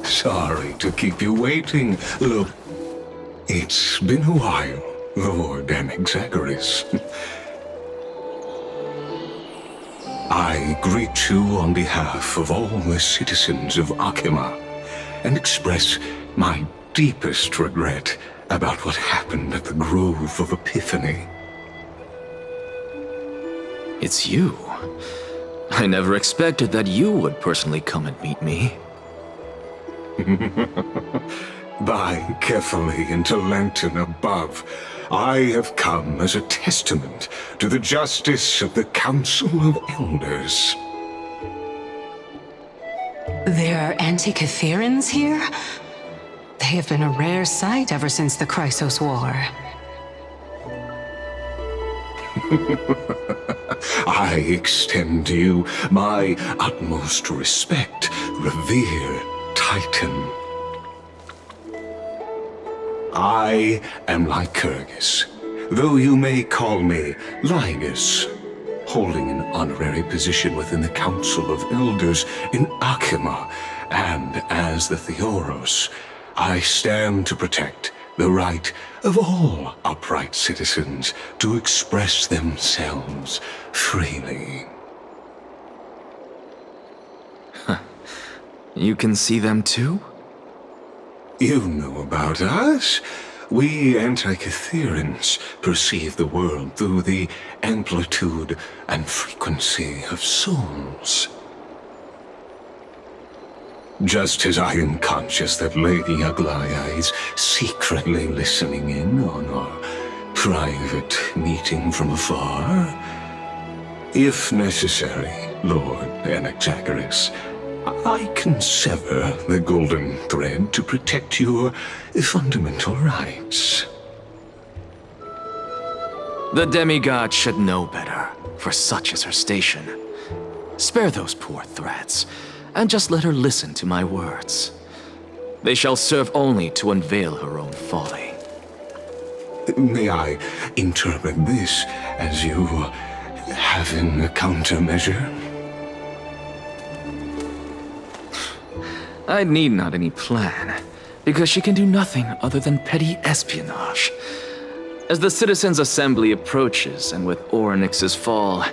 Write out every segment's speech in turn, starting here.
Sorry to keep you waiting. Look, it's been a while, Lord Anaxagoras. I greet you on behalf of all the citizens of Akima and express my deepest regret about what happened at the Grove of Epiphany. It's you. I never expected that you would personally come and meet me. By carefully into Lantern above, I have come as a testament to the justice of the Council of Elders. There are Antikytherans here? They have been a rare sight ever since the Chrysos War. I extend to you my utmost respect, revered Titan. I am Lycurgus, though you may call me Ligus, holding an honorary position within the Council of Elders in Akima, and as the Theoros, I stand to protect the right of all upright citizens to express themselves freely. You can see them too? You know about us. We Antikytherans perceive the world through the amplitude and frequency of souls. Just as I am conscious that Lady Aglaya is secretly listening in on our private meeting from afar, if necessary, Lord Anaxagoras, I can sever the golden thread to protect your fundamental rights. The demigod should know better, for such is her station. Spare those poor threats, and just let her listen to my words. They shall serve only to unveil her own folly. May I interpret this as you having a countermeasure? I need not any plan, because she can do nothing other than petty espionage. As the Citizens' Assembly approaches, and with Orynyx's fall,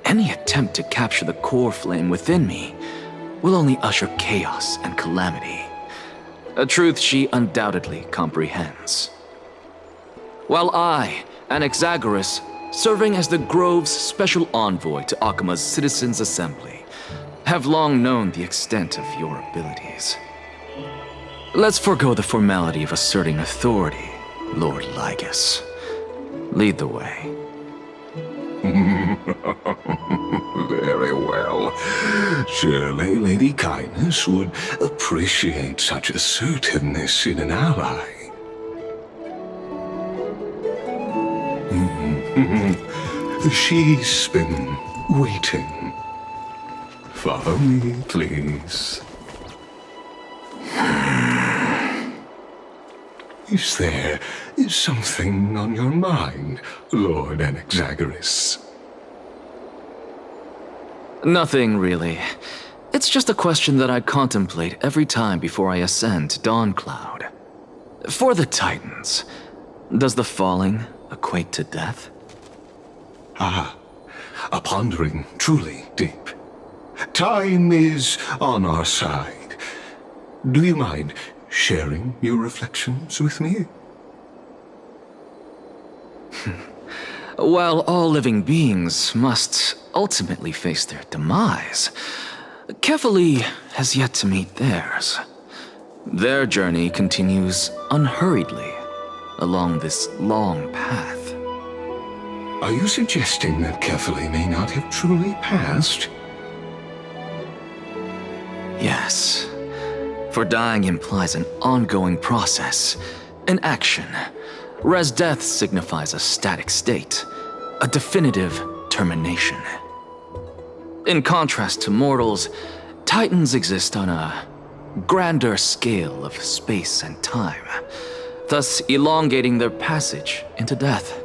any attempt to capture the core flame within me will only usher chaos and calamity. A truth she undoubtedly comprehends. While I, Anaxagoras, serving as the Grove's special envoy to Akima's Citizens' Assembly, have long known the extent of your abilities. Let's forego the formality of asserting authority, Lord Ligus. Lead the way. Very well. Surely Lady Kindness would appreciate such assertiveness in an ally. She's been waiting. Follow me, please. Is there something on your mind, Lord Anaxagoras? Nothing, really. It's just a question that I contemplate every time before I ascend to Dawncloud. For the Titans, does the falling equate to death? Ah, a pondering truly deep. Time is on our side. Do you mind sharing your reflections with me? While all living beings must ultimately face their demise, Kefali has yet to meet theirs. Their journey continues unhurriedly along this long path. Are you suggesting that Kefali may not have truly passed? Yes. For dying implies an ongoing process, an action, whereas death signifies a static state, a definitive termination. In contrast to mortals, Titans exist on a grander scale of space and time, thus elongating their passage into death.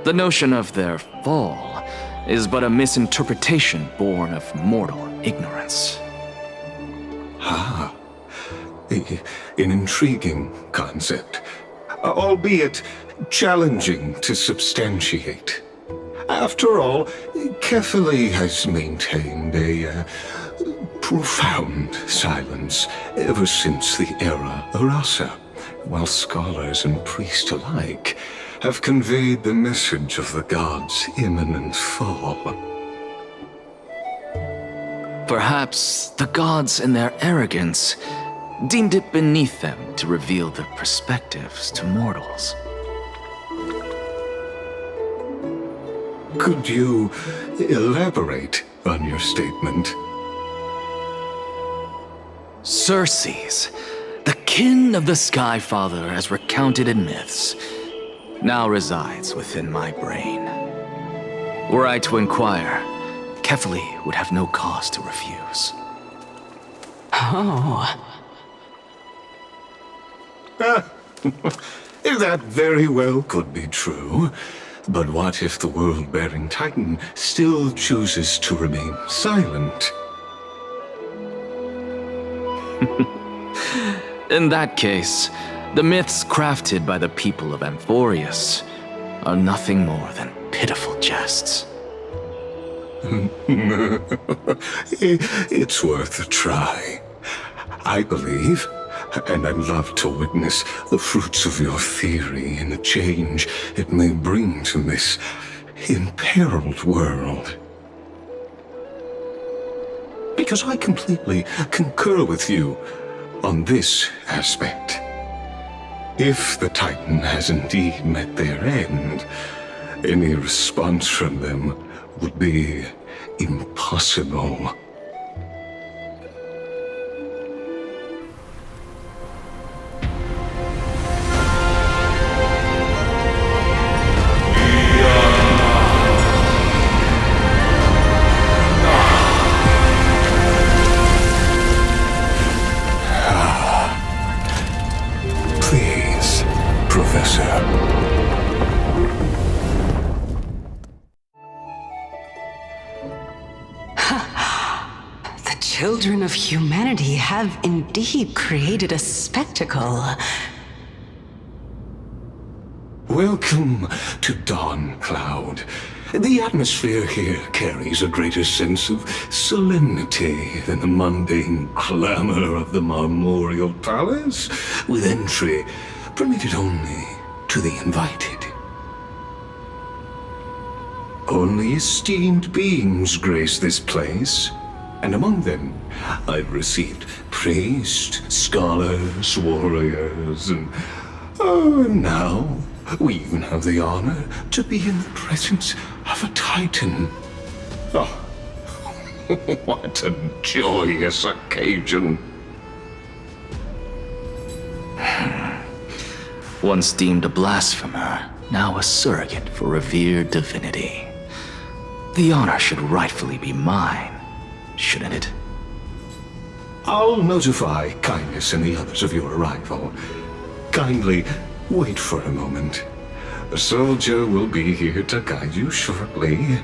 The notion of their fall is but a misinterpretation born of mortal ignorance. Ah, an intriguing concept, albeit challenging to substantiate. After all, Kefali has maintained a profound silence ever since the era Arasa, while scholars and priests alike have conveyed the message of the gods' imminent fall. Perhaps the gods, in their arrogance, deemed it beneath them to reveal their perspectives to mortals. Could you elaborate on your statement? Circes, the kin of the Sky Father as recounted in myths, now resides within my brain. Were I to inquire, Kefali would have no cause to refuse. Oh. That very well could be true. But what if the world-bearing Titan still chooses to remain silent? In that case, the myths crafted by the people of Amphorius are nothing more than pitiful jests. It's worth a try. I believe, and I'd love to witness the fruits of your theory and the change it may bring to this imperiled world. Because I completely concur with you on this aspect. If the Titan has indeed met their end, any response from them would be impossible. Please, Professor. The children of humanity have indeed created a spectacle. Welcome to Dawn Cloud. The atmosphere here carries a greater sense of solemnity than the mundane clamor of the Marmorial Palace, with entry permitted only to the invited. Only esteemed beings grace this place, and among them I've received priests, scholars, warriors, and now we even have the honor to be in the presence of a Titan. Oh, what a joyous occasion. Once deemed a blasphemer, now a surrogate for revered divinity. The honor should rightfully be mine, shouldn't it? I'll notify Kindness and the others of your arrival. Kindly wait for a moment. A soldier will be here to guide you shortly.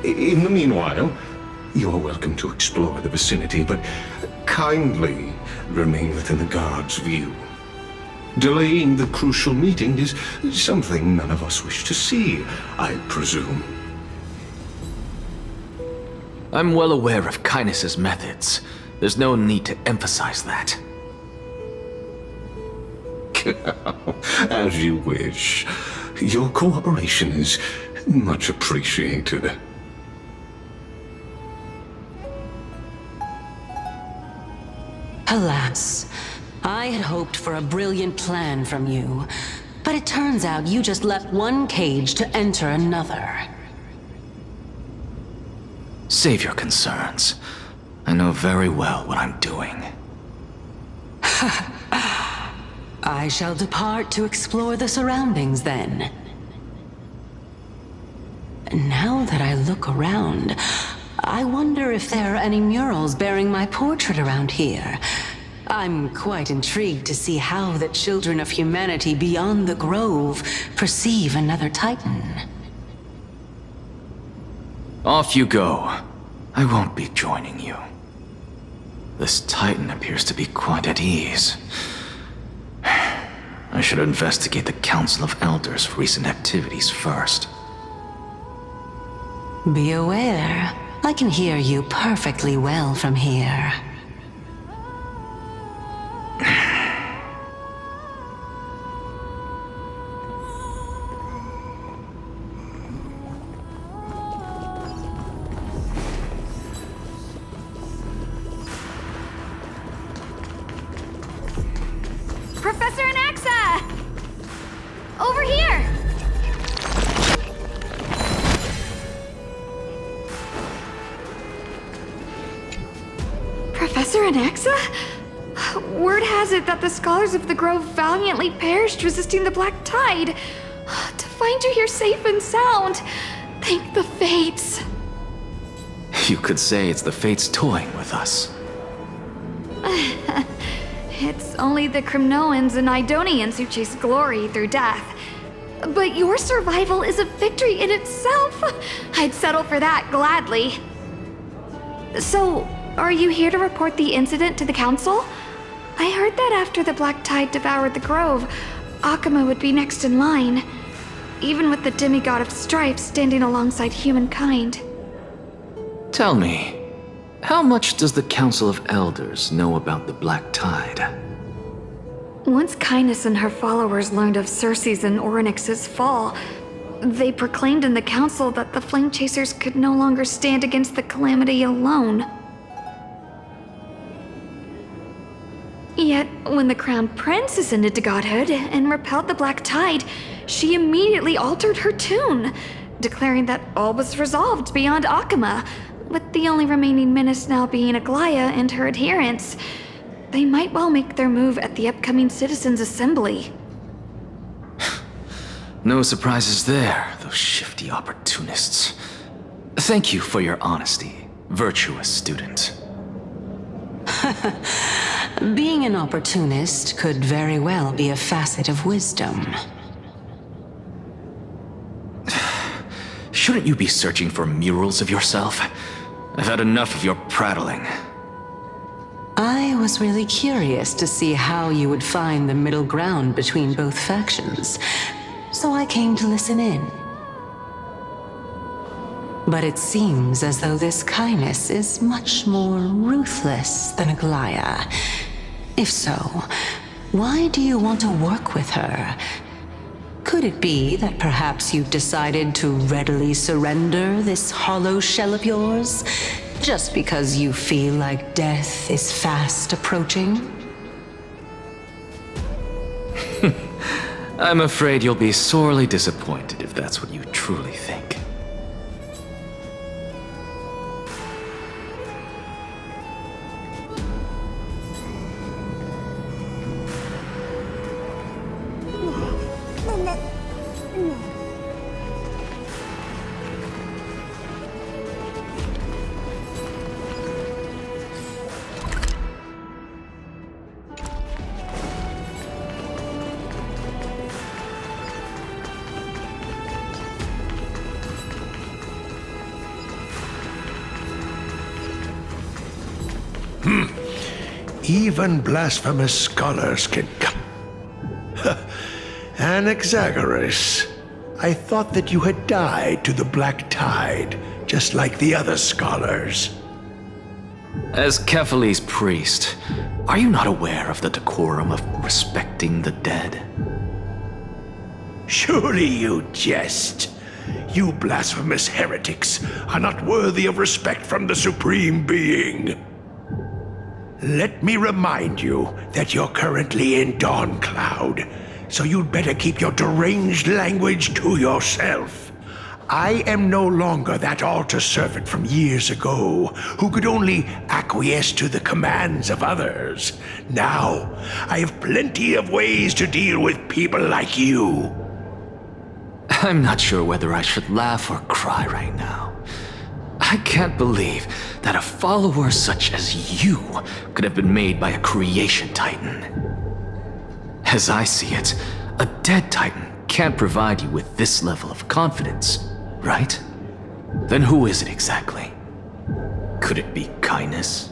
In the meanwhile, you're welcome to explore the vicinity, but kindly remain within the guard's view. Delaying the crucial meeting is something none of us wish to see, I presume. I'm well aware of Kindness's methods. There's no need to emphasize that. As you wish. Your cooperation is much appreciated. Alas, I had hoped for a brilliant plan from you, but it turns out you just left one cage to enter another. Save your concerns. I know very well what I'm doing. I shall depart to explore the surroundings then. Now that I look around, I wonder if there are any murals bearing my portrait around here. I'm quite intrigued to see how the children of humanity beyond the grove perceive another Titan. Off you go. I won't be joining you. This Titan appears to be quite at ease. I should investigate the Council of Elders' recent activities first. Be aware, I can hear you perfectly well from here. Professor Anaxa! Over here! Professor Anaxa? Word has it that the scholars of the Grove valiantly perished resisting the Black Tide. To find you here safe and sound, thank the Fates. You could say it's the Fates toying with us. It's only the Crimnoans and Idonians who chase glory through death. But your survival is a victory in itself. I'd settle for that gladly. So, are you here to report the incident to the Council? I heard that after the Black Tide devoured the Grove, Akuma would be next in line, even with the demigod of strife standing alongside humankind. Tell me, how much does the Council of Elders know about the Black Tide? Once Kindness and her followers learned of Circe's and Orynyx's fall, they proclaimed in the Council that the Flame Chasers could no longer stand against the calamity alone. Yet, when the Crown Prince ascended to godhood and repelled the Black Tide, she immediately altered her tune, declaring that all was resolved beyond Akuma, with the only remaining menace now being Aglaya and her adherents. They might well make their move at the upcoming Citizens' Assembly. No surprises there, those shifty opportunists. Thank you for your honesty, virtuous student. Being an opportunist could very well be a facet of wisdom. Shouldn't you be searching for murals of yourself? I've had enough of your prattling. I was really curious to see how you would find the middle ground between both factions, so I came to listen in. But it seems as though this Kindness is much more ruthless than Aglaya. If so, why do you want to work with her? Could it be that perhaps you've decided to readily surrender this hollow shell of yours, just because you feel like death is fast approaching? I'm afraid you'll be sorely disappointed if that's what you truly think. Even blasphemous scholars can come. Anaxagoras, I thought that you had died to the Black Tide, just like the other scholars. As Kephale's priest, are you not aware of the decorum of respecting the dead? Surely you jest. You blasphemous heretics are not worthy of respect from the Supreme Being. Let me remind you that you're currently in Dawn Cloud, so you'd better keep your deranged language to yourself. I am no longer that altar servant from years ago who could only acquiesce to the commands of others. Now, I have plenty of ways to deal with people like you. I'm not sure whether I should laugh or cry right now. I can't believe that a follower such as you could have been made by a creation titan. As I see it, a dead titan can't provide you with this level of confidence, right? Then who is it exactly? Could it be kindness?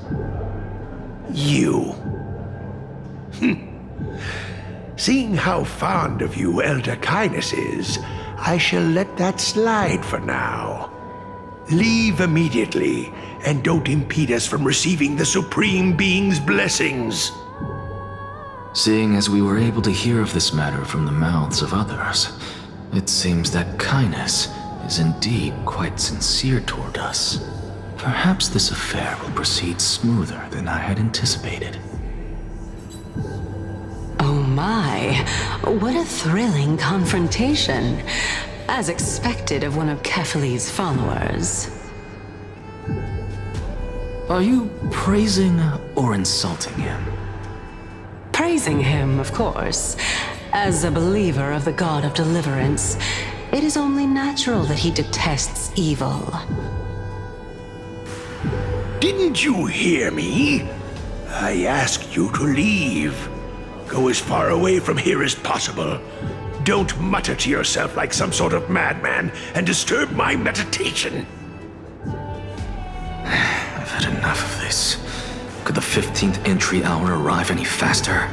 You. Seeing how fond of you Elder Kindness is, I shall let that slide for now. Leave immediately, and don't impede us from receiving the Supreme Being's blessings. Seeing as we were able to hear of this matter from the mouths of others, it seems that kindness is indeed quite sincere toward us. Perhaps this affair will proceed smoother than I had anticipated. Oh my, what a thrilling confrontation. As expected of one of Kefali's followers. Are you praising or insulting him? Praising him, of course. As a believer of the God of Deliverance, it is only natural that he detests evil. Didn't you hear me? I asked you to leave. Go as far away from here as possible. Don't mutter to yourself like some sort of madman and disturb my meditation. I've had enough of this. Could the 15th entry hour arrive any faster?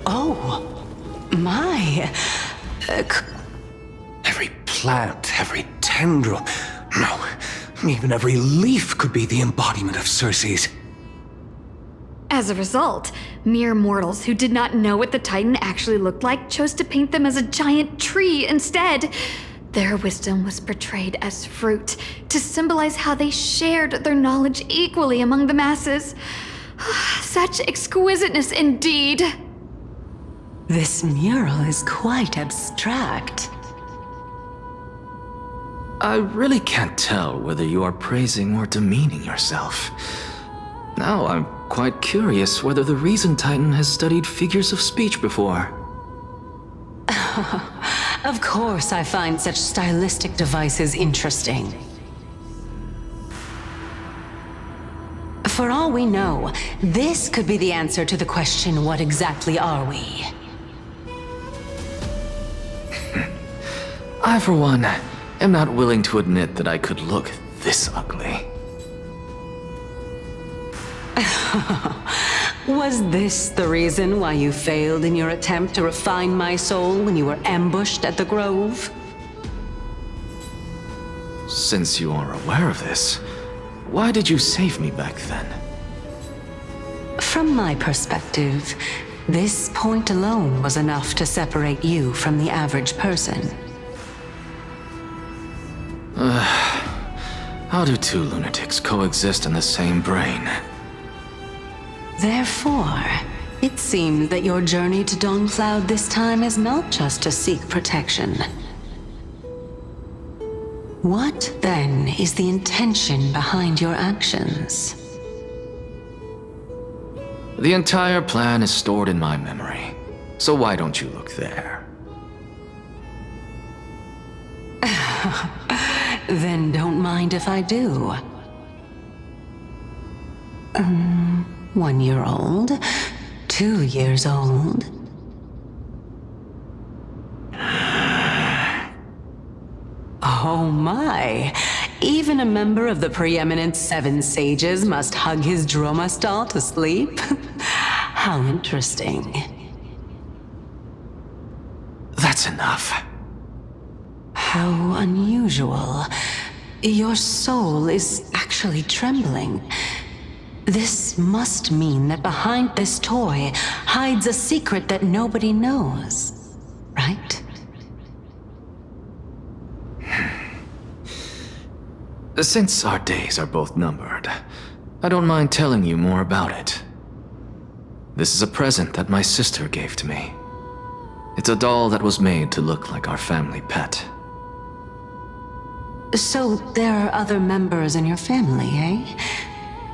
Oh, my. Every plant, every tendril, no, even every leaf could be the embodiment of Circe's. As a result, mere mortals who did not know what the Titan actually looked like chose to paint them as a giant tree instead. Their wisdom was portrayed as fruit, to symbolize how they shared their knowledge equally among the masses. Such exquisiteness indeed. This mural is quite abstract. I really can't tell whether you are praising or demeaning yourself. Now I'm quite curious whether the Reason Titan has studied figures of speech before. Of course I find such stylistic devices interesting. For all we know, this could be the answer to the question, what exactly are we? I, for one, am not willing to admit that I could look this ugly. Was this the reason why you failed in your attempt to refine my soul when you were ambushed at the Grove? Since you are aware of this, why did you save me back then? From my perspective, this point alone was enough to separate you from the average person. How do two lunatics coexist in the same brain? Therefore, it seems that your journey to Dawn-Cloud this time is not just to seek protection. What, then, is the intention behind your actions? The entire plan is stored in my memory, so why don't you look there? Then don't mind if I do. 1 year old? 2 years old? Oh my! Even a member of the preeminent 7 sages must hug his droma stall to sleep? How interesting. That's enough. How unusual. Your soul is actually trembling. This must mean that behind this toy hides a secret that nobody knows, right? Since our days are both numbered, I don't mind telling you more about it. This is a present that my sister gave to me. It's a doll that was made to look like our family pet. So there are other members in your family, eh?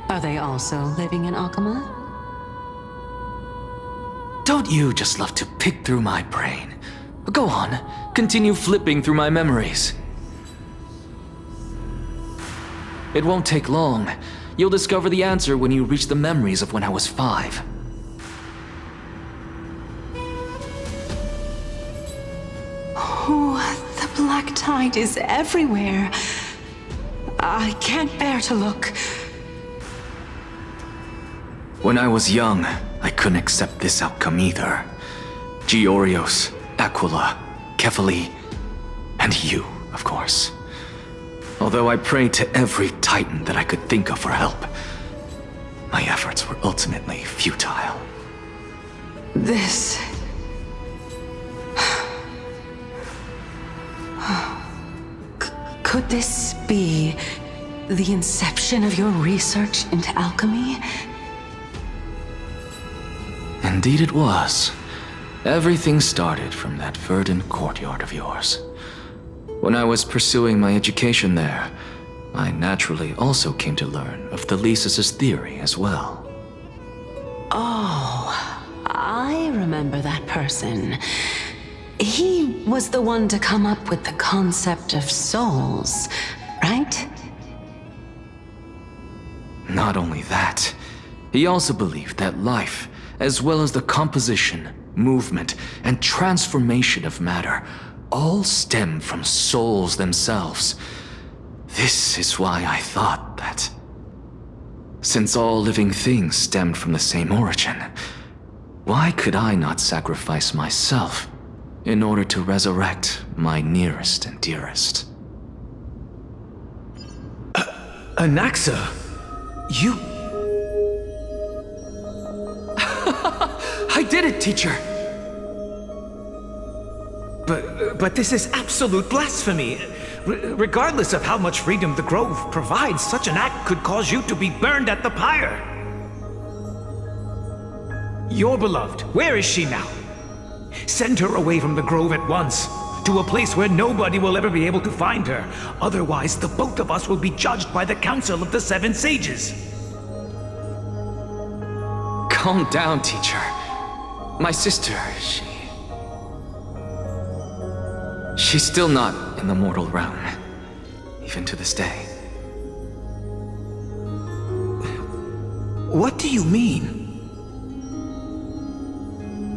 Are they also living in Akama? Don't you just love to pick through my brain? Go on, continue flipping through my memories. It won't take long. You'll discover the answer when you reach the memories of when I was 5. Oh, the black tide is everywhere. I can't bear to look. When I was young, I couldn't accept this outcome either. Georios, Aquila, Kefali, and you, of course. Although I prayed to every titan that I could think of for help, my efforts were ultimately futile. This... Could this be the inception of your research into alchemy? Indeed it was. Everything started from that verdant courtyard of yours. When I was pursuing my education there, I naturally also came to learn of Thelesis' theory as well. Oh, I remember that person. He was the one to come up with the concept of souls, right? Not only that, he also believed that life, as well as the composition, movement, and transformation of matter, all stem from souls themselves. This is why I thought that, since all living things stemmed from the same origin, why could I not sacrifice myself in order to resurrect my nearest and dearest? Anaxa, you... I did it, teacher! But this is absolute blasphemy. Regardless of how much freedom the Grove provides, such an act could cause you to be burned at the pyre. Your beloved, where is she now? Send her away from the Grove at once, to a place where nobody will ever be able to find her. Otherwise, the both of us will be judged by the Council of the Seven Sages. Calm down, teacher. My sister, she's still not in the mortal realm, even to this day. What do you mean?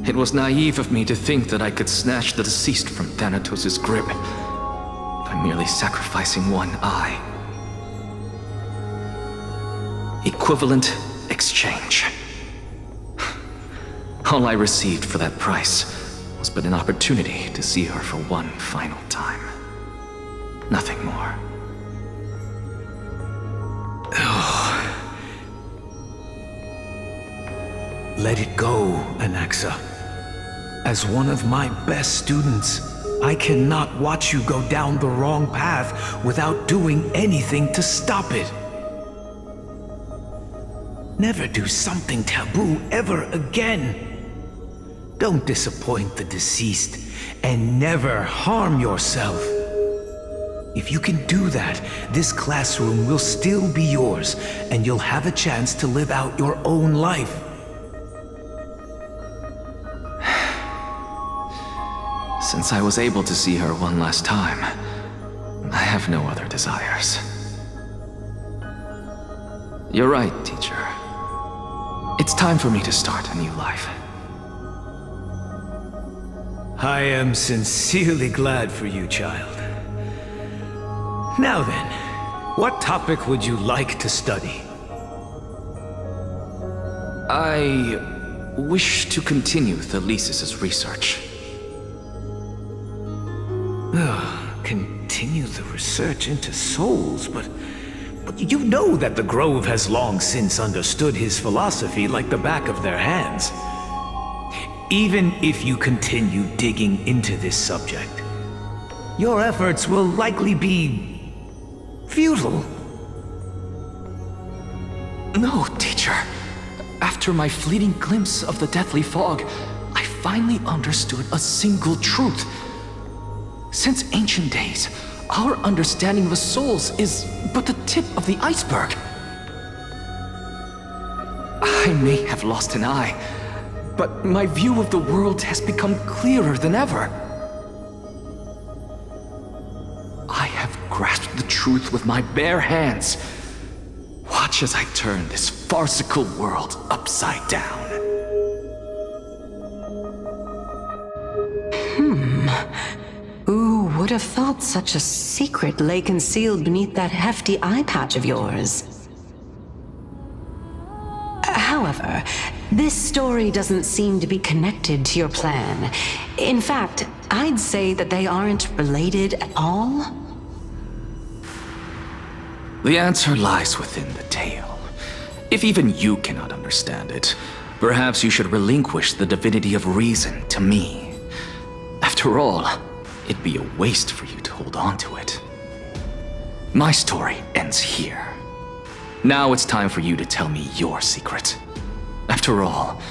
It was naive of me to think that I could snatch the deceased from Thanatos' grip by merely sacrificing one eye. Equivalent exchange. All I received for that price was but an opportunity to see her for one final time. Nothing more. Let it go, Anaxa. As one of my best students, I cannot watch you go down the wrong path without doing anything to stop it. Never do something taboo ever again. Don't disappoint the deceased, and never harm yourself. If you can do that, this classroom will still be yours, and you'll have a chance to live out your own life. Since I was able to see her one last time, I have no other desires. You're right, teacher. It's time for me to start a new life. I am sincerely glad for you, child. Now then, what topic would you like to study? I wish to continue Thelesis' research. Continue the research into souls, but you know that the Grove has long since understood his philosophy like the back of their hands. Even if you continue digging into this subject, your efforts will likely be futile. No, teacher. After my fleeting glimpse of the deathly fog, I finally understood a single truth. Since ancient days, our understanding of the souls is but the tip of the iceberg. I may have lost an eye, but my view of the world has become clearer than ever. I have grasped the truth with my bare hands. Watch as I turn this farcical world upside down. Who would have thought such a secret lay concealed beneath that hefty eye patch of yours? However, this story doesn't seem to be connected to your plan. In fact, I'd say that they aren't related at all. The answer lies within the tale. If even you cannot understand it, perhaps you should relinquish the divinity of reason to me. After all, it'd be a waste for you to hold on to it. My story ends here. Now it's time for you to tell me your secret. After all,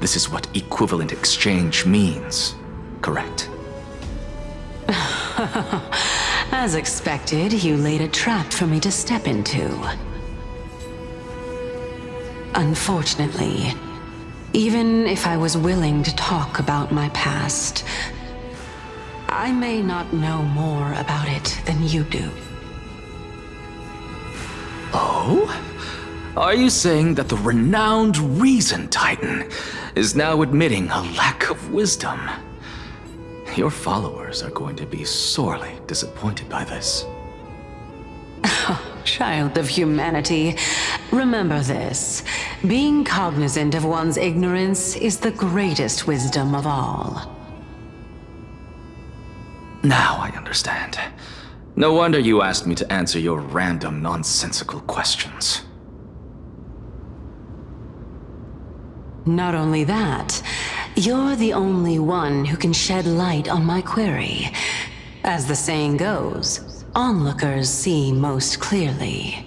this is what equivalent exchange means, correct? As expected, you laid a trap for me to step into. Unfortunately, even if I was willing to talk about my past, I may not know more about it than you do. Oh? Are you saying that the renowned Reason Titan is now admitting a lack of wisdom? Your followers are going to be sorely disappointed by this. Child of humanity, remember this. Being cognizant of one's ignorance is the greatest wisdom of all. Now I understand. No wonder you asked me to answer your random, nonsensical questions. Not only that, you're the only one who can shed light on my query. As the saying goes, onlookers see most clearly.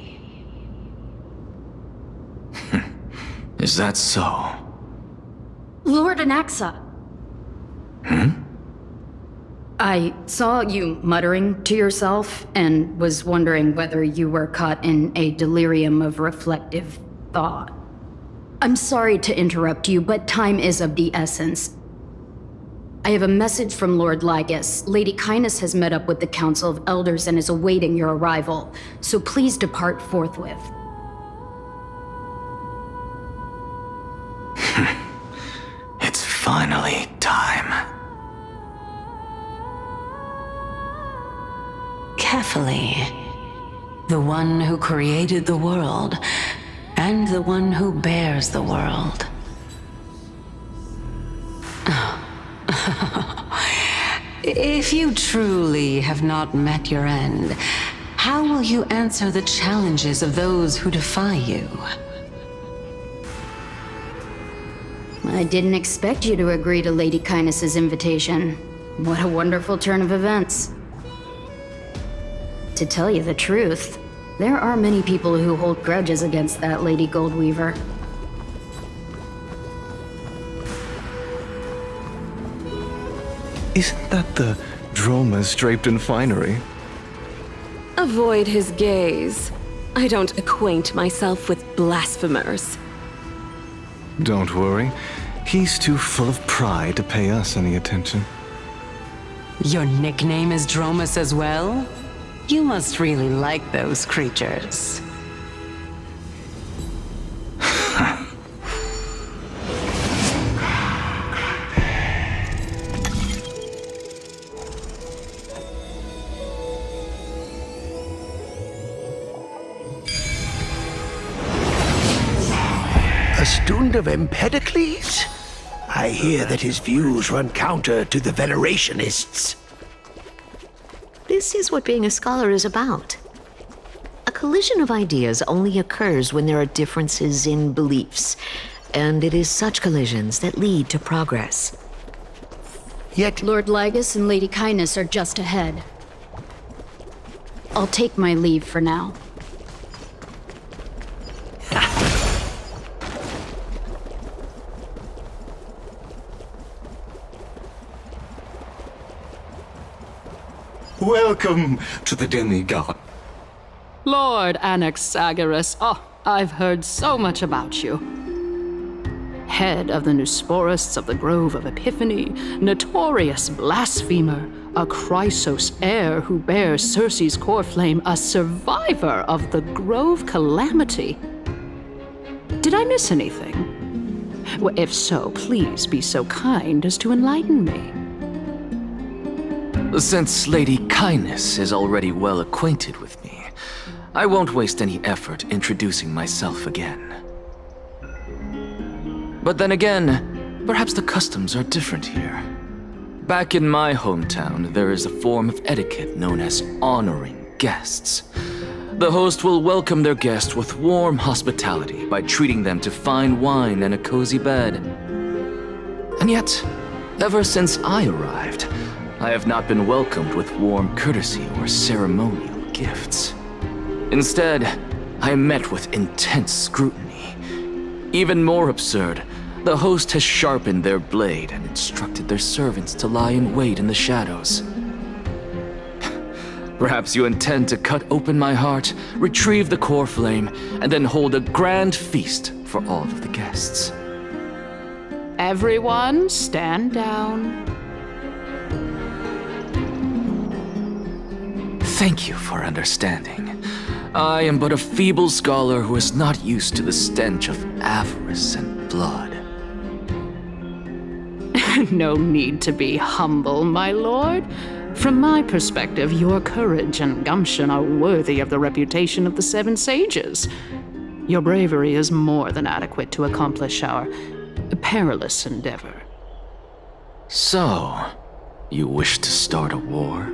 Is that so? Lord Anaxa. I saw you muttering to yourself and was wondering whether you were caught in a delirium of reflective thought. I'm sorry to interrupt you, but time is of the essence. I have a message from Lord Lygus. Lady Kindness has met up with the Council of Elders and is awaiting your arrival, so please depart forthwith. It's finally time. Carefully. The one who created the world, and the one who bears the world. If you truly have not met your end, how will you answer the challenges of those who defy you? I didn't expect you to agree to Lady Kindness's invitation. What a wonderful turn of events. To tell you the truth, there are many people who hold grudges against that Lady Goldweaver. Isn't that the Dromas draped in finery? Avoid his gaze. I don't acquaint myself with blasphemers. Don't worry. He's too full of pride to pay us any attention. Your nickname is Dromas as well? You must really like those creatures. A student of Empedocles? I hear that his views run counter to the Venerationists. This is what being a scholar is about. A collision of ideas only occurs when there are differences in beliefs, and it is such collisions that lead to progress. Yet, Lord Lygus and Lady Kindness are just ahead. I'll take my leave for now. Welcome to the demigod. Lord Anaxagoras, I've heard so much about you. Head of the Nusporists of the Grove of Epiphany, notorious blasphemer, a Chrysos heir who bears Circe's core flame, a survivor of the Grove calamity. Did I miss anything? Well, if so, please be so kind as to enlighten me. Since Lady Kindness is already well acquainted with me, I won't waste any effort introducing myself again. But then again, perhaps the customs are different here. Back in my hometown, there is a form of etiquette known as honoring guests. The host will welcome their guest with warm hospitality by treating them to fine wine and a cozy bed. And yet, ever since I arrived, I have not been welcomed with warm courtesy or ceremonial gifts. Instead, I am met with intense scrutiny. Even more absurd, the host has sharpened their blade and instructed their servants to lie in wait in the shadows. Perhaps you intend to cut open my heart, retrieve the core flame, and then hold a grand feast for all of the guests. Everyone, stand down. Thank you for understanding. I am but a feeble scholar who is not used to the stench of avarice and blood. No need to be humble, my lord. From my perspective, your courage and gumption are worthy of the reputation of the Seven Sages. Your bravery is more than adequate to accomplish our perilous endeavor. So, you wish to start a war?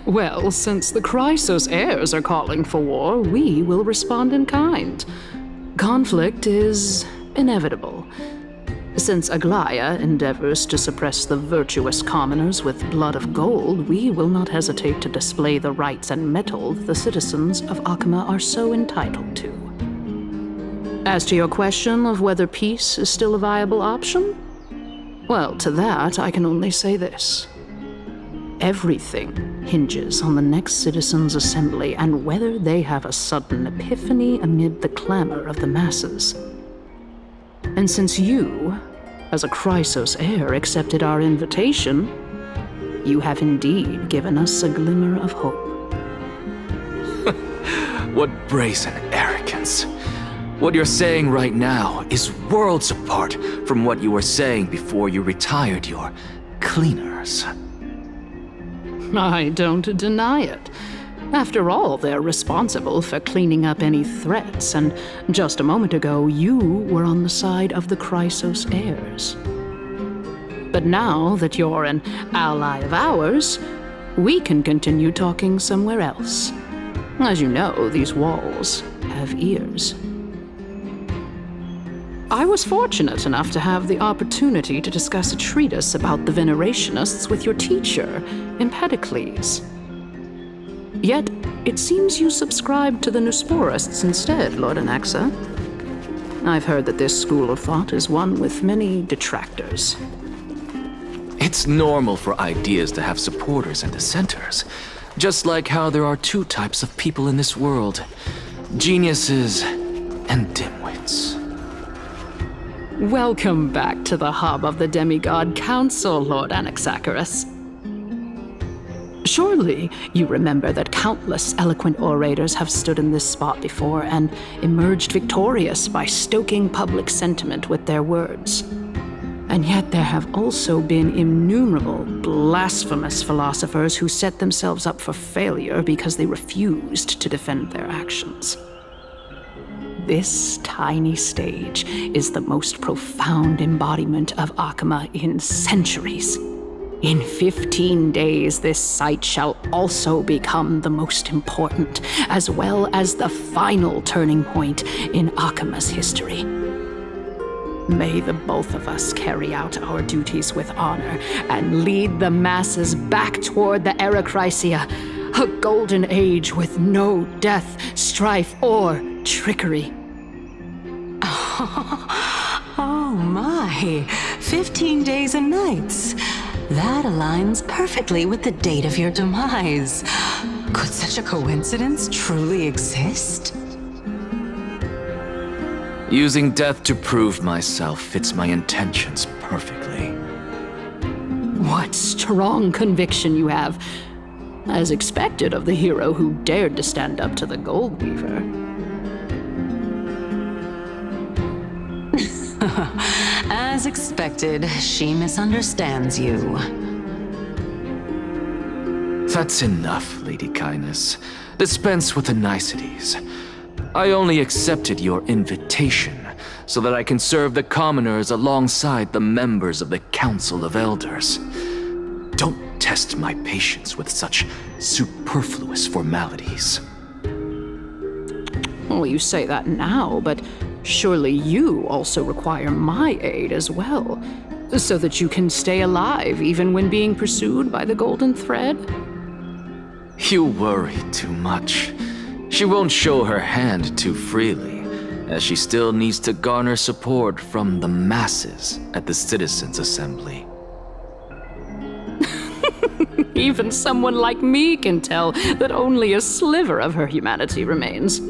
Well, since the Chrysos heirs are calling for war, we will respond in kind. Conflict is inevitable. Since Aglaya endeavors to suppress the virtuous commoners with blood of gold, we will not hesitate to display the rights and mettle the citizens of Akama are so entitled to. As to your question of whether peace is still a viable option, well, to that I can only say this. Everything hinges on the next citizens' assembly and whether they have a sudden epiphany amid the clamor of the masses. And since you, as a Chrysos heir, accepted our invitation, you have indeed given us a glimmer of hope. What brazen arrogance. What you're saying right now is worlds apart from what you were saying before you retired your cleaners. I don't deny it. After all, they're responsible for cleaning up any threats, and just a moment ago, you were on the side of the Chrysos heirs. But now that you're an ally of ours, we can continue talking somewhere else. As you know, these walls have ears. I was fortunate enough to have the opportunity to discuss a treatise about the Venerationists with your teacher, Empedocles. Yet, it seems you subscribe to the Nusporists instead, Lord Anaxa. I've heard that this school of thought is one with many detractors. It's normal for ideas to have supporters and dissenters, just like how there are two types of people in this world, geniuses and dimwits. Welcome back to the hub of the Demigod Council, Lord Anaxagoras. Surely you remember that countless eloquent orators have stood in this spot before and emerged victorious by stoking public sentiment with their words. And yet there have also been innumerable blasphemous philosophers who set themselves up for failure because they refused to defend their actions. This tiny stage is the most profound embodiment of Akama in centuries. In 15 days, this site shall also become the most important, as well as the final turning point in Akama's history. May the both of us carry out our duties with honor and lead the masses back toward the Erechrysia, a golden age with no death, strife, or trickery. Oh my, 15 days and nights. That aligns perfectly with the date of your demise. Could such a coincidence truly exist? Using death to prove myself fits my intentions perfectly. What strong conviction you have. As expected of the hero who dared to stand up to the Gold Weaver. As expected, she misunderstands you. That's enough, Lady Kindness. Dispense with the niceties. I only accepted your invitation so that I can serve the commoners alongside the members of the Council of Elders. Don't test my patience with such superfluous formalities. Well, you say that now, but surely you also require my aid as well, so that you can stay alive even when being pursued by the Golden Thread? You worry too much. She won't show her hand too freely, as she still needs to garner support from the masses at the Citizens' Assembly. Even someone like me can tell that only a sliver of her humanity remains.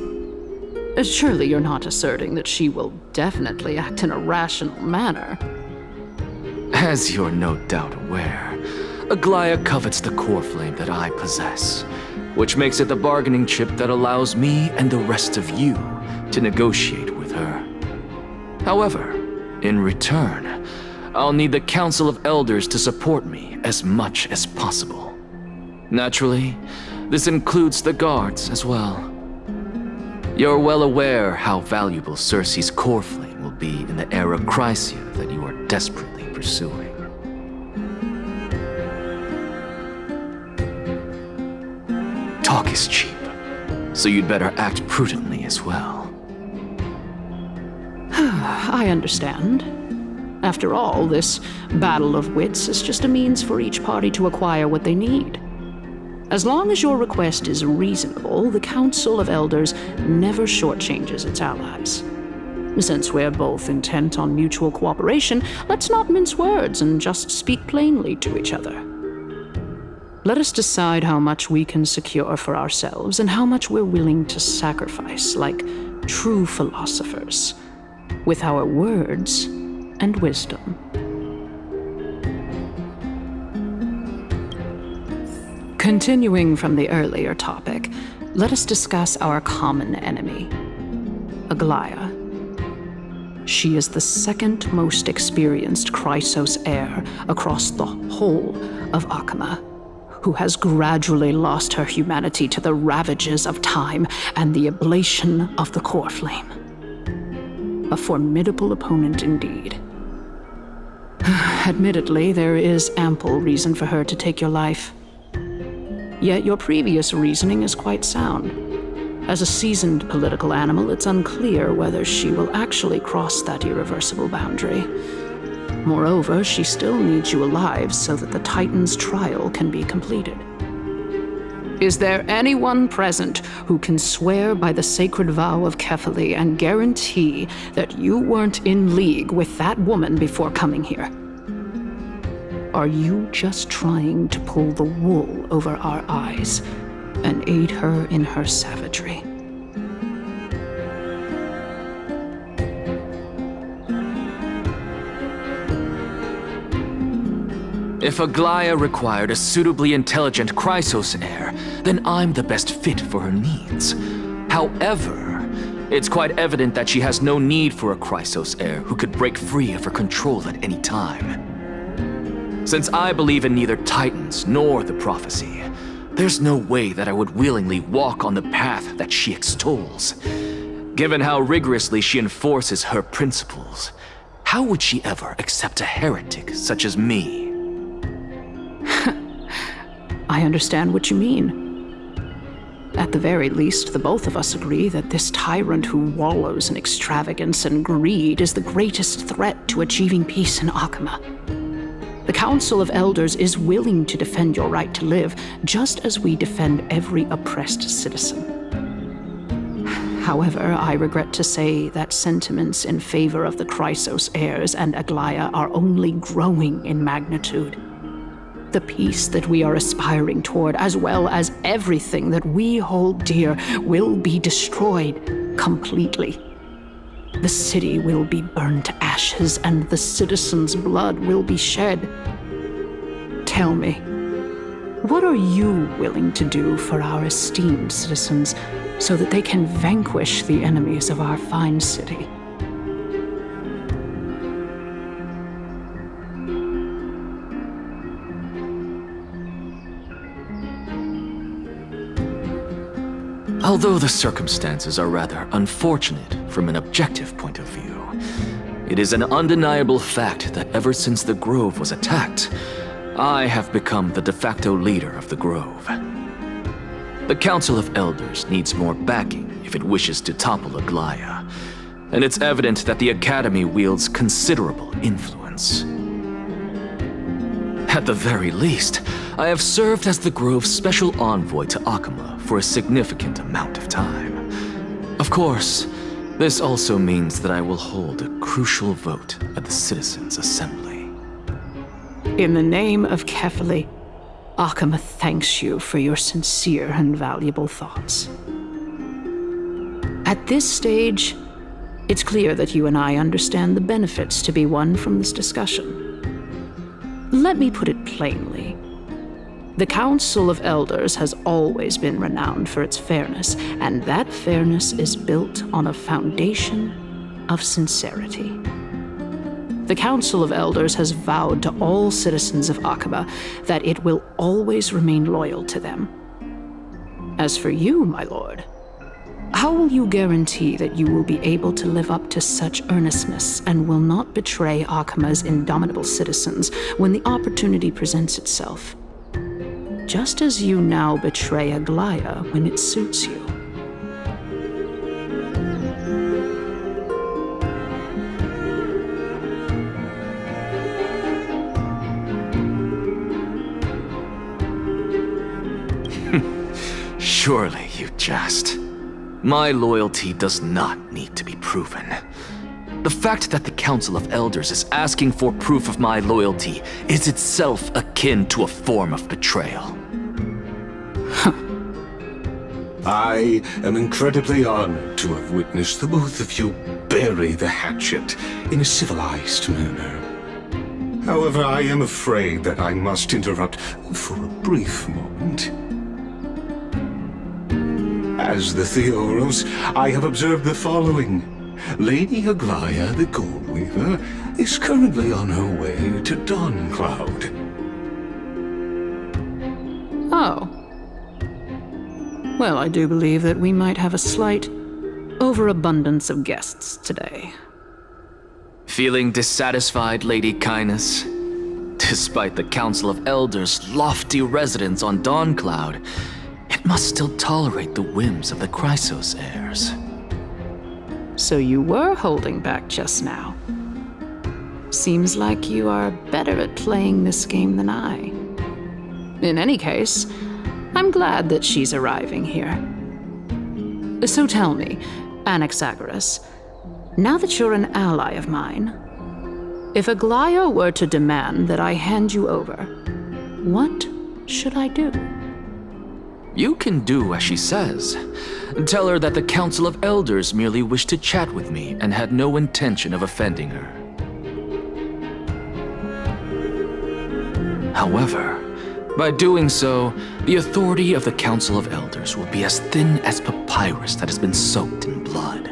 Surely you're not asserting that she will definitely act in a rational manner. As you're no doubt aware, Aglaya covets the core flame that I possess, which makes it the bargaining chip that allows me and the rest of you to negotiate with her. However, in return, I'll need the Council of Elders to support me as much as possible. Naturally, this includes the guards as well. You're well aware how valuable Cersei's core flame will be in the era Chrysia that you are desperately pursuing. Talk is cheap, so you'd better act prudently as well. I understand. After all, this battle of wits is just a means for each party to acquire what they need. As long as your request is reasonable, the Council of Elders never shortchanges its allies. Since we're both intent on mutual cooperation, let's not mince words and just speak plainly to each other. Let us decide how much we can secure for ourselves and how much we're willing to sacrifice, like true philosophers, with our words and wisdom. Continuing from the earlier topic, let us discuss our common enemy, Aglaya. She is the second most experienced Chrysos heir across the whole of Akama, who has gradually lost her humanity to the ravages of time and the ablation of the core flame. A formidable opponent indeed. Admittedly, there is ample reason for her to take your life. Yet your previous reasoning is quite sound. As a seasoned political animal, it's unclear whether she will actually cross that irreversible boundary. Moreover, she still needs you alive so that the Titan's trial can be completed. Is there anyone present who can swear by the sacred vow of Kefali and guarantee that you weren't in league with that woman before coming here? Are you just trying to pull the wool over our eyes and aid her in her savagery? If Aglaya required a suitably intelligent Chrysos heir, then I'm the best fit for her needs. However, it's quite evident that she has no need for a Chrysos heir who could break free of her control at any time. Since I believe in neither Titans nor the prophecy, there's no way that I would willingly walk on the path that she extols. Given how rigorously she enforces her principles, how would she ever accept a heretic such as me? I understand what you mean. At the very least, the both of us agree that this tyrant who wallows in extravagance and greed is the greatest threat to achieving peace in Akama. The Council of Elders is willing to defend your right to live, just as we defend every oppressed citizen. However, I regret to say that sentiments in favor of the Chrysos heirs and Aglaya are only growing in magnitude. the peace that we are aspiring toward, as well as everything that we hold dear, will be destroyed completely. The city will be burned to ashes, and the citizens' blood will be shed. Tell me, what are you willing to do for our esteemed citizens so that they can vanquish the enemies of our fine city? Although the circumstances are rather unfortunate from an objective point of view, it is an undeniable fact that ever since the Grove was attacked, I have become the de facto leader of the Grove. The Council of Elders needs more backing if it wishes to topple Aglaya, and it's evident that the Academy wields considerable influence. At the very least, I have served as the Grove's special envoy to Akama for a significant amount of time. Of course, this also means that I will hold a crucial vote at the Citizens' Assembly. In the name of Kefali, Akama thanks you for your sincere and valuable thoughts. At this stage, it's clear that you and I understand the benefits to be won from this discussion. Let me put it plainly. The Council of Elders has always been renowned for its fairness, and that fairness is built on a foundation of sincerity. The Council of Elders has vowed to all citizens of Akaba that it will always remain loyal to them. As for you, my lord, how will you guarantee that you will be able to live up to such earnestness and will not betray Akama's indomitable citizens when the opportunity presents itself? Just as you now betray Aglaya when it suits you. Surely you jest. My loyalty does not need to be proven. The fact that the Council of Elders is asking for proof of my loyalty is itself akin to a form of betrayal. I am incredibly honored to have witnessed the both of you bury the hatchet in a civilized manner. However, I am afraid that I must interrupt for a brief moment. As the Theoros, I have observed the following. Lady Aglaya, the Gold Weaver, is currently on her way to Dawncloud. Oh. Well, I do believe that we might have a slight overabundance of guests today. Feeling dissatisfied, Lady Kindness? Despite the Council of Elders' lofty residence on Dawncloud, it must still tolerate the whims of the Chrysos heirs. So you were holding back just now. Seems like you are better at playing this game than I. In any case, I'm glad that she's arriving here. So tell me, Anaxagoras, now that you're an ally of mine, if Aglaya were to demand that I hand you over, what should I do? You can do as she says. Tell her that the Council of Elders merely wished to chat with me and had no intention of offending her. However, by doing so, the authority of the Council of Elders will be as thin as papyrus that has been soaked in blood.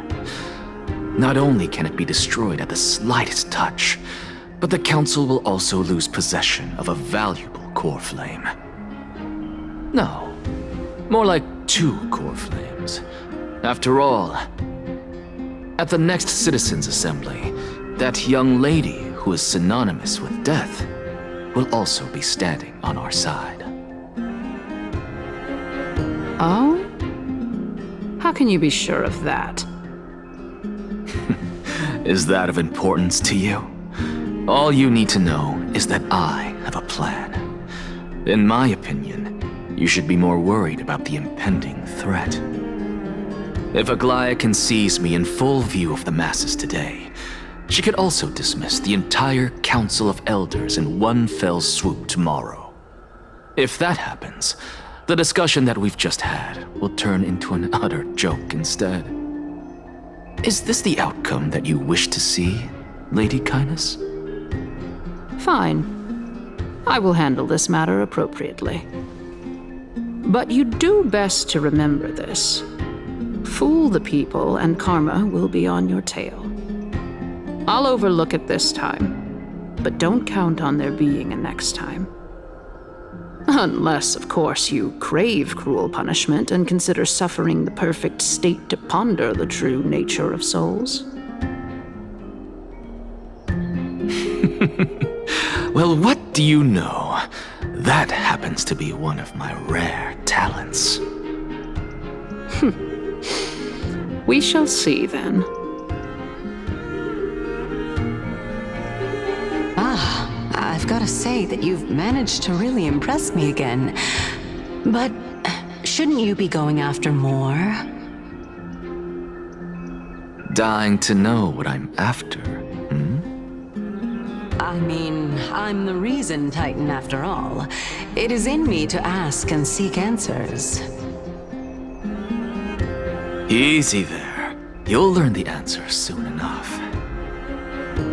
Not only can it be destroyed at the slightest touch, but the Council will also lose possession of a valuable core flame. No. More like 2 core flames. After all, at the next Citizens' Assembly, that young lady who is synonymous with death will also be standing on our side. Oh? How can you be sure of that? Is that of importance to you? All you need to know is that I have a plan. In my opinion, you should be more worried about the impending threat. If Aglaya can seize me in full view of the masses today, she could also dismiss the entire Council of Elders in one fell swoop tomorrow. If that happens, the discussion that we've just had will turn into an utter joke instead. Is this the outcome that you wish to see, Lady Kindness? Fine. I will handle this matter appropriately. But you do best to remember this. Fool the people and karma will be on your tail. I'll overlook it this time, but don't count on there being a next time. Unless, of course, you crave cruel punishment and consider suffering the perfect state to ponder the true nature of souls. Well, what do you know? That happens to be one of my rare talents. We shall see then. I've got to say that you've managed to really impress me again. But shouldn't you be going after more? Dying to know what I'm after, I mean, I'm the reason Titan after all. It is in me to ask and seek answers. Easy there. You'll learn the answer soon enough.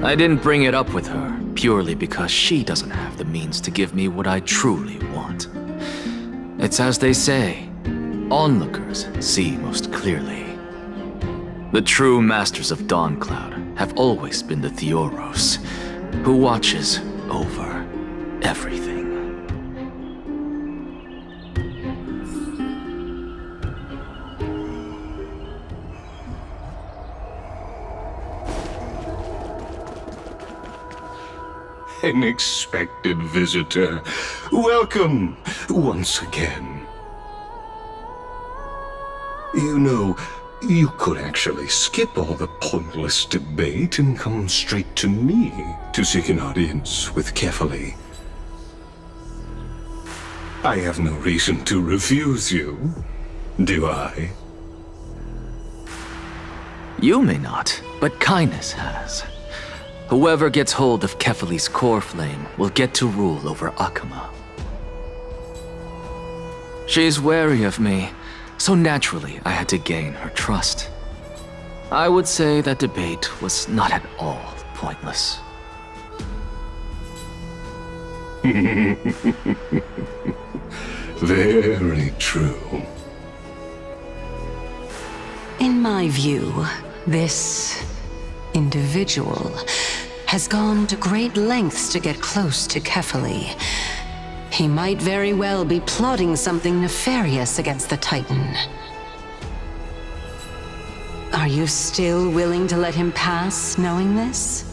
I didn't bring it up with her purely because she doesn't have the means to give me what I truly want. It's as they say, onlookers see most clearly. The true masters of Dawncloud have always been the Theoros, who watches over everything. An expected visitor. Welcome once again. You know, you could actually skip all the pointless debate and come straight to me to seek an audience with Kefali. I have no reason to refuse you, do I? You may not, but Kindness has. Whoever gets hold of Kefali's core flame will get to rule over Akama. She's wary of me, so naturally I had to gain her trust. I would say that debate was not at all pointless. Very true. In my view, this individual has gone to great lengths to get close to Kefali. He might very well be plotting something nefarious against the Titan. Are you still willing to let him pass, knowing this?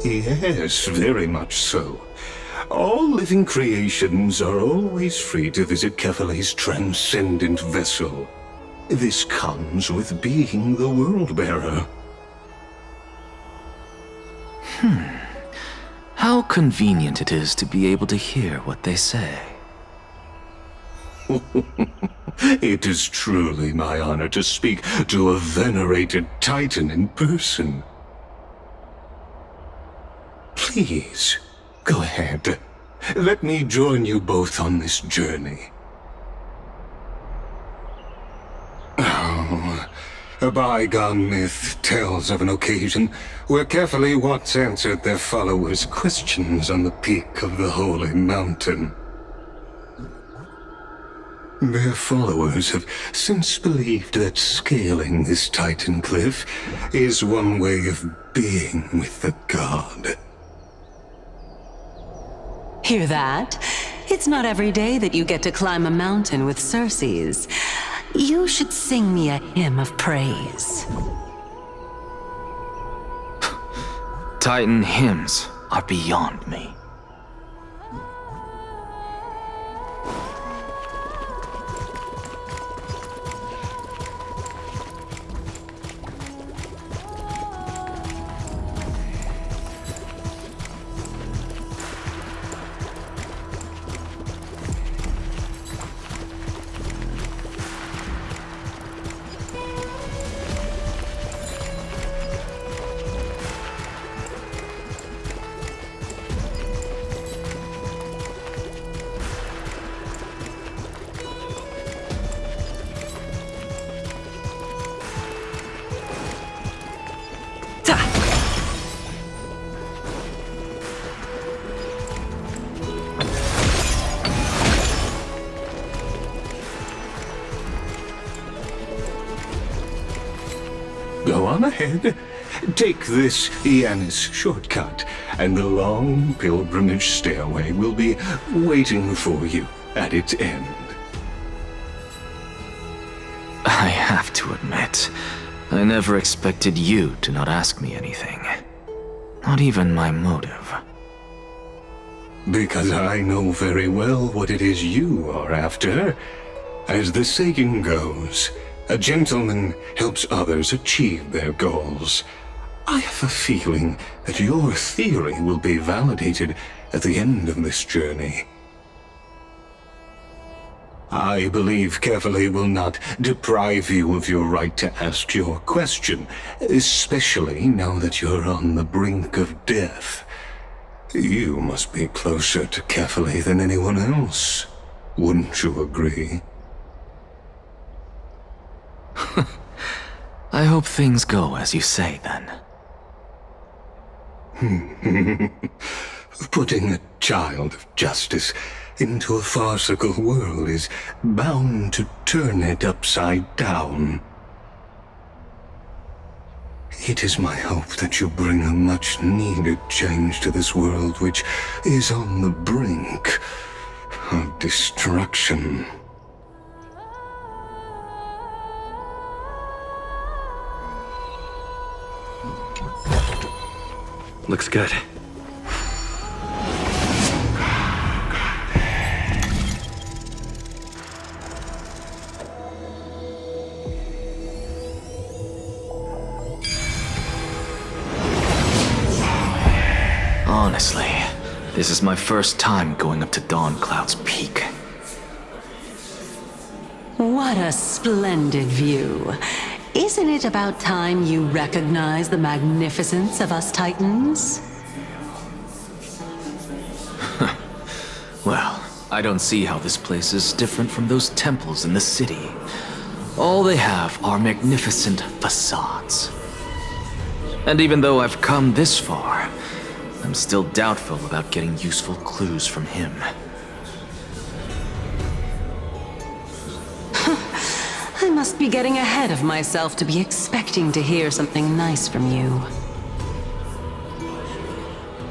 Yes, very much so. All living creations are always free to visit Kefali's transcendent vessel. This comes with being the World-Bearer. How convenient it is to be able to hear what they say. It is truly my honor to speak to a venerated Titan in person. Please, go ahead. Let me join you both on this journey. Oh, a bygone myth tells of an occasion where Kefali once answered their followers' questions on the peak of the Holy Mountain. Their followers have since believed that scaling this Titan cliff is one way of being with the god. Hear that? It's not every day that you get to climb a mountain with Circes. You should sing me a hymn of praise. Titan hymns are beyond me. on ahead. Take this Yanis shortcut, and the long pilgrimage stairway will be waiting for you at its end. I have to admit, I never expected you to not ask me anything. Not even my motive. Because I know very well what it is you are after. As the saying goes, a gentleman helps others achieve their goals. I have a feeling that your theory will be validated at the end of this journey. I believe Kefali will not deprive you of your right to ask your question, especially now that you're on the brink of death. You must be closer to Kefali than anyone else. Wouldn't you agree? I hope things go as you say, then. Putting a child of justice into a farcical world is bound to turn it upside down. It is my hope that you bring a much-needed change to this world which is on the brink of destruction. Looks good. Honestly, this is my first time going up to Dawn Cloud's peak. What a splendid view. Isn't it about time you recognize the magnificence of us Titans? Well, I don't see how this place is different from those temples in the city. All they have are magnificent facades. And even though I've come this far, I'm still doubtful about getting useful clues from him. I must be getting ahead of myself to be expecting to hear something nice from you.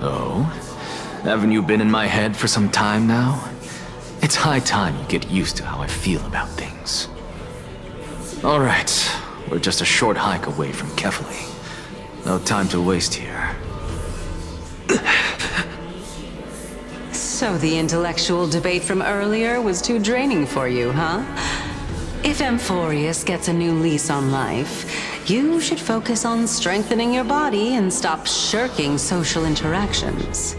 Oh? Haven't you been in my head for some time now? It's high time you get used to how I feel about things. Alright, we're just a short hike away from Kefali. No time to waste here. So the intellectual debate from earlier was too draining for you, huh? If Amphorius gets a new lease on life, you should focus on strengthening your body and stop shirking social interactions.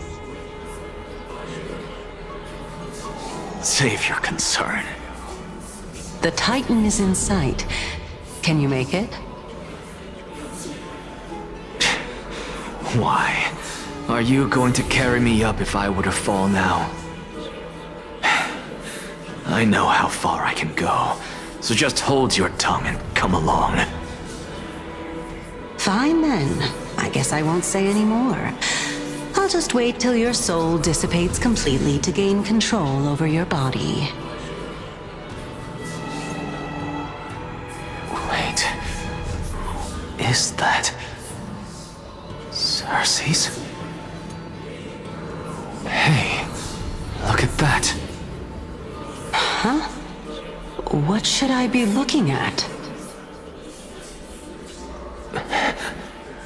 Save your concern. The Titan is in sight. Can you make it? Why? Are you going to carry me up if I were to fall now? I know how far I can go, so just hold your tongue and come along. Fine then. I guess I won't say any more. I'll just wait till your soul dissipates completely to gain control over your body. Wait. Who is that? Cersei's? Hey, look at that. Huh? What should I be looking at?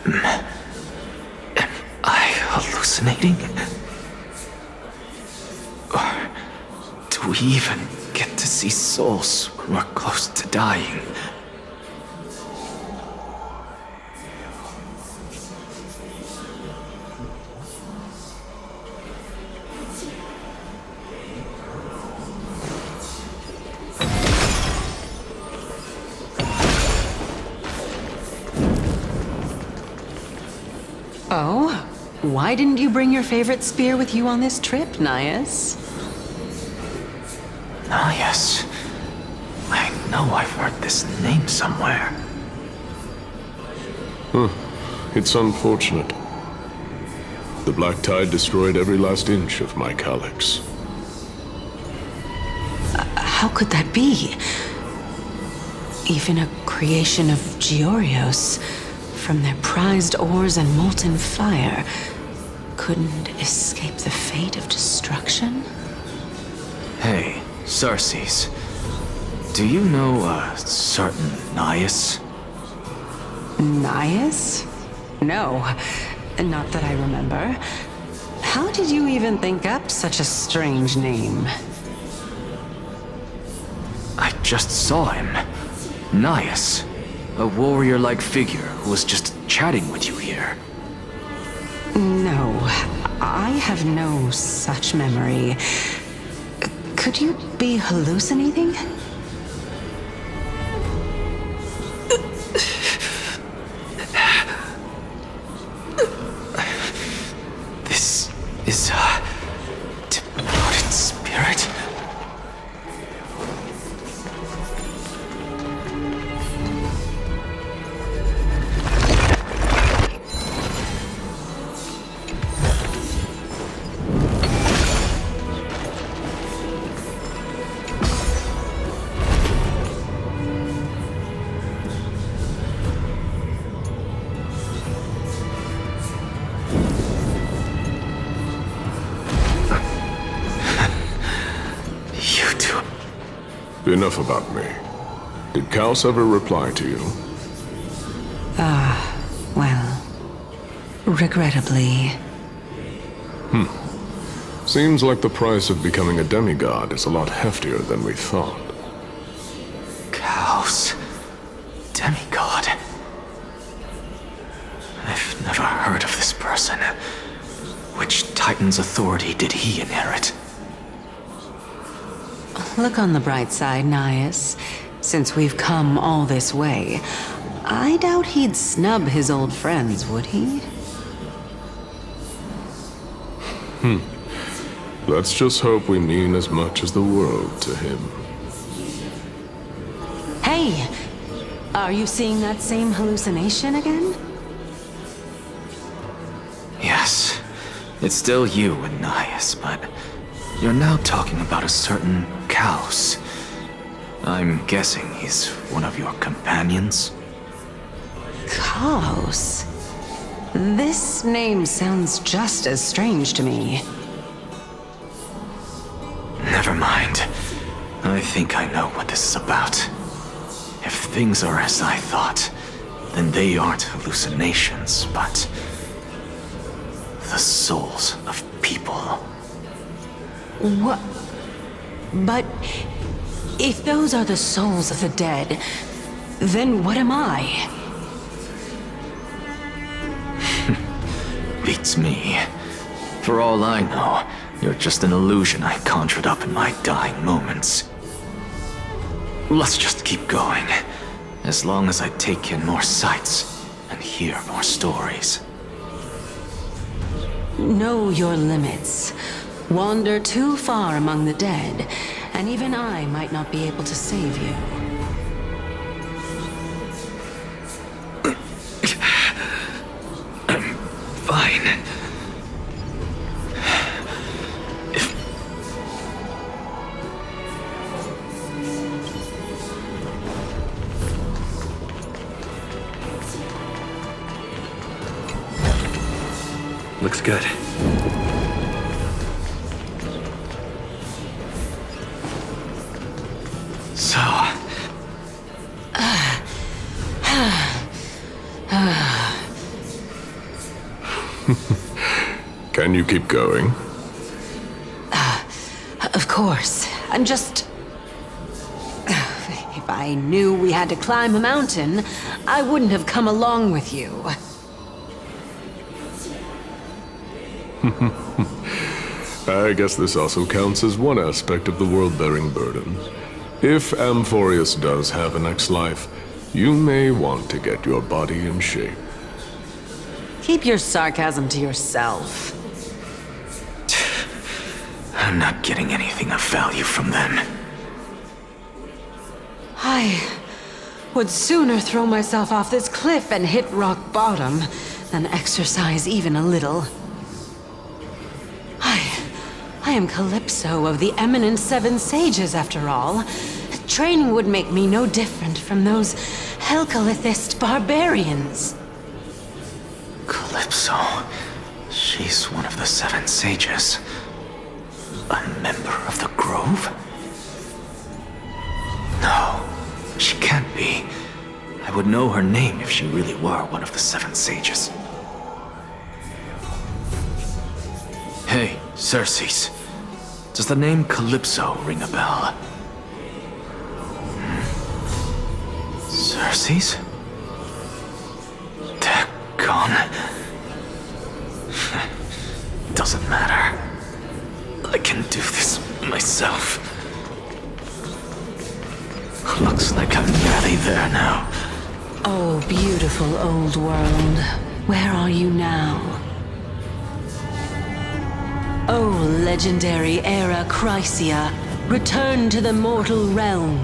Am I hallucinating? Or do we even get to see souls when we're close to dying? Oh? Why didn't you bring your favorite spear with you on this trip, Nias? Nias. I know I've heard this name somewhere. It's unfortunate. The Black Tide destroyed every last inch of my calyx. How could that be? Even a creation of Georios. from their prized ores and molten fire couldn't escape the fate of destruction? Hey, Sarces. Do you know a certain Nias? Nias? No, not that I remember. How did you even think up such a strange name? I just saw him. Nias. A warrior-like figure who was just chatting with you here. No, I have no such memory. Could you be hallucinating? This is a devoted spirit. Enough about me. Did Kaus ever reply to you? Well, regrettably. Seems like the price of becoming a demigod is a lot heftier than we thought. Kaus. Demigod. I've never heard of this person. Which Titan's authority did he inherit? Look on the bright side, Nias. Since we've come all this way, I doubt he'd snub his old friends, would he? Let's just hope we mean as much as the world to him. Hey! Are you seeing that same hallucination again? Yes. It's still you and Nias, but you're now talking about a certain Kaus. I'm guessing he's one of your companions? Kaus? This name sounds just as strange to me. Never mind. I think I know what this is about. If things are as I thought, then they aren't hallucinations, but the souls of people. What? But if those are the souls of the dead, then what am I? Beats me. For all I know, you're just an illusion I conjured up in my dying moments. Let's just keep going. As long as I take in more sights and hear more stories. Know your limits. Wander too far among the dead, and even I might not be able to save you. I'm fine. Looks good. So... Can you keep going? Of course. I'm just... If I knew we had to climb a mountain, I wouldn't have come along with you. I guess this also counts as one aspect of the world-bearing burden. If Amphorius does have a next life, you may want to get your body in shape. Keep your sarcasm to yourself. I'm not getting anything of value from them. I would sooner throw myself off this cliff and hit rock bottom than exercise even a little. I am Calypso of the eminent Seven Sages, after all. Training would make me no different from those Helcalithist barbarians. Calypso. She's one of the Seven Sages. A member of the Grove? No, she can't be. I would know her name if she really were one of the Seven Sages. Hey, Circes. Does the name Calypso ring a bell? Circes? They're gone. Doesn't matter. I can do this myself. Looks like I'm nearly there now. Oh, beautiful old world. Where are you now? Oh, legendary era Chrysia, return to the mortal realm.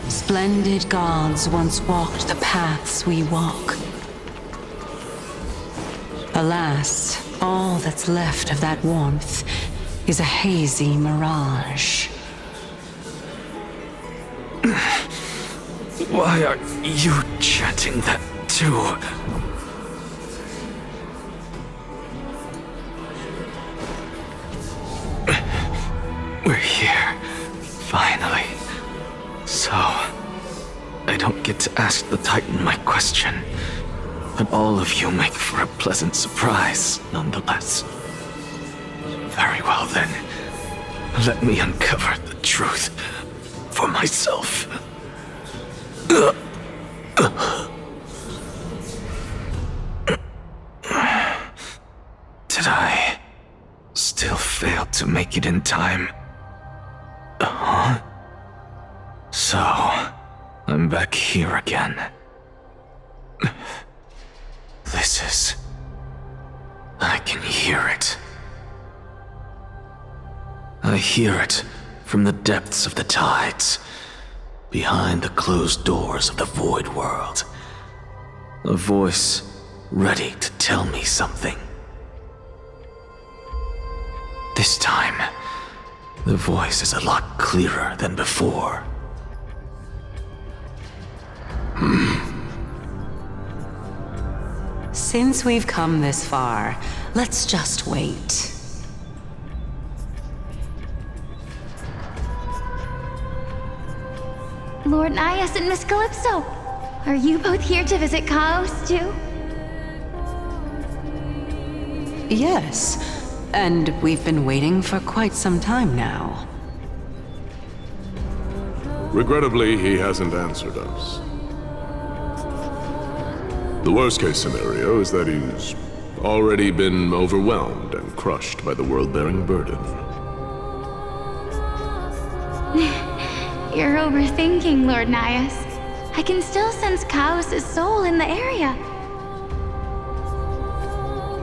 Splendid gods once walked the paths we walk. Alas, all that's left of that warmth is a hazy mirage. Why are you chanting that too? We're here, finally. So, I don't get to ask the Titan my question, but all of you make for a pleasant surprise, nonetheless. Very well then, let me uncover the truth for myself. Did I still fail to make it in time? Huh? So, I'm back here again. I can hear it. I hear it from the depths of the tides, behind the closed doors of the void world. A voice ready to tell me something. This time, the voice is a lot clearer than before. Since we've come this far, let's just wait. Lord Nias and Miss Calypso, are you both here to visit Chaos too? Yes, and we've been waiting for quite some time now. Regrettably, he hasn't answered us. The worst-case scenario is that he's already been overwhelmed and crushed by the world-bearing burden. You're overthinking, Lord Nias. I can still sense Chaos' soul in the area.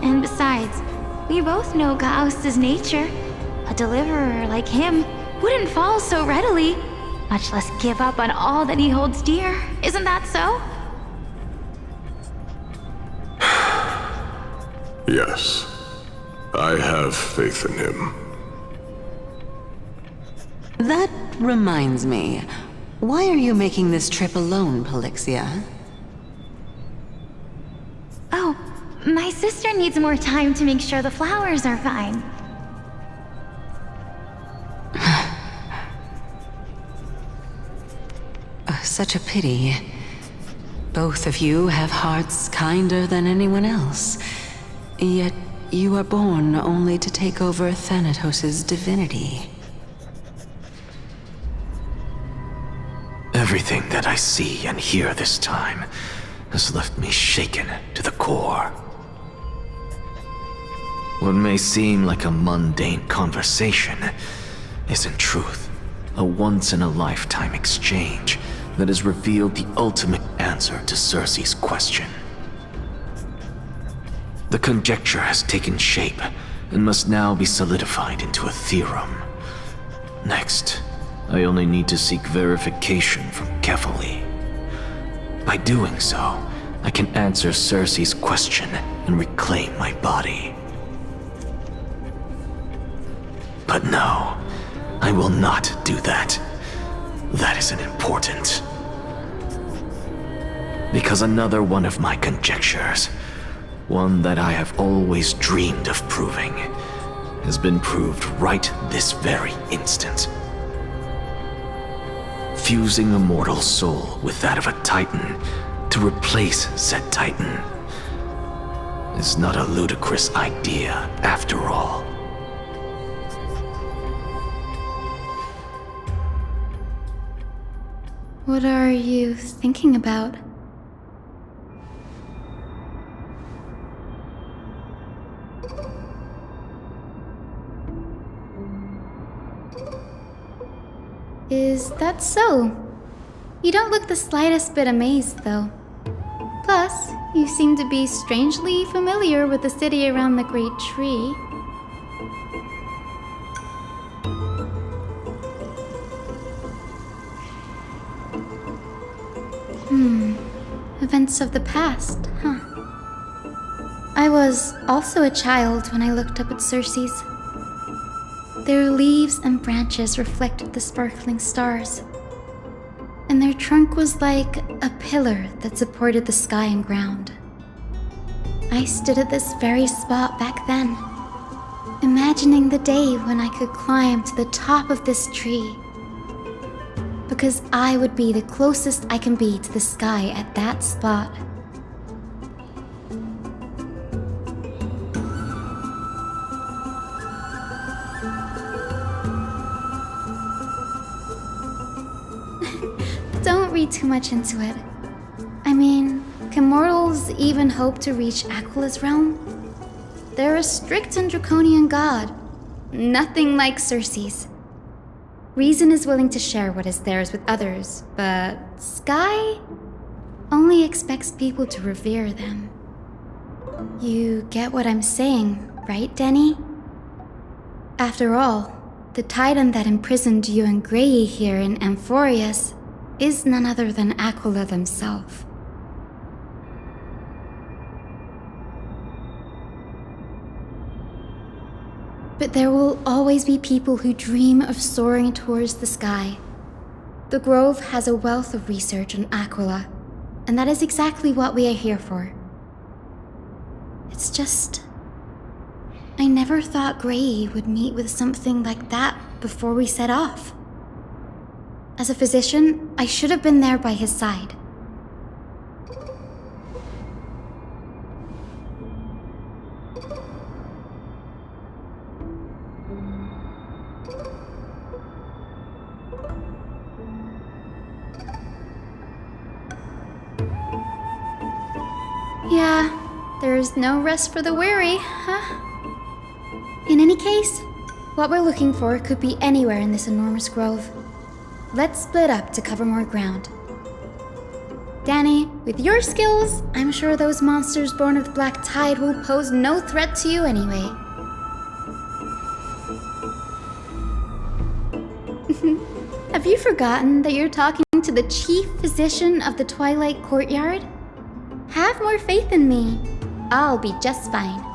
And besides, we both know Chaos' nature. A deliverer like him wouldn't fall so readily, much less give up on all that he holds dear. Isn't that so? Yes, I have faith in him. That reminds me. Why are you making this trip alone, Polixia? Oh, my sister needs more time to make sure the flowers are fine. Such a pity. Both of you have hearts kinder than anyone else. Yet you are born only to take over Thanatos' divinity. Everything that I see and hear this time has left me shaken to the core. What may seem like a mundane conversation is in truth a once-in-a-lifetime exchange that has revealed the ultimate answer to Circe's question. The conjecture has taken shape and must now be solidified into a theorem. Next, I only need to seek verification from Kefali. By doing so, I can answer Circe's question and reclaim my body. But no, I will not do that. That isn't important. Because another one of my conjectures one that I have always dreamed of proving, has been proved right this very instant. Fusing a mortal soul with that of a Titan to replace said Titan is not a ludicrous idea after all. What are you thinking about? Is that so? You don't look the slightest bit amazed, though. Plus, you seem to be strangely familiar with the city around the Great Tree. Events of the past, huh? I was also a child when I looked up at Circe's. Their leaves and branches reflected the sparkling stars, and their trunk was like a pillar that supported the sky and ground. I stood at this very spot back then, imagining the day when I could climb to the top of this tree, because I would be the closest I can be to the sky at that spot. Don't read too much into it. I mean, can mortals even hope to reach Aquila's realm? They're a strict and draconian god. Nothing like Circe's. Reason is willing to share what is theirs with others, but Sky only expects people to revere them. You get what I'm saying, right, Denny? After all, the Titan that imprisoned you and Grey here in Amphorius is none other than Aquila themselves. But there will always be people who dream of soaring towards the sky. The Grove has a wealth of research on Aquila, and that is exactly what we are here for. It's just, I never thought Grey would meet with something like that before we set off. As a physician, I should have been there by his side. Yeah, there's no rest for the weary, huh? In any case, what we're looking for could be anywhere in this enormous grove. Let's split up to cover more ground. Danny, with your skills, I'm sure those monsters born of the Black Tide will pose no threat to you anyway. Have you forgotten that you're talking to the chief physician of the Twilight Courtyard? Have more faith in me. I'll be just fine.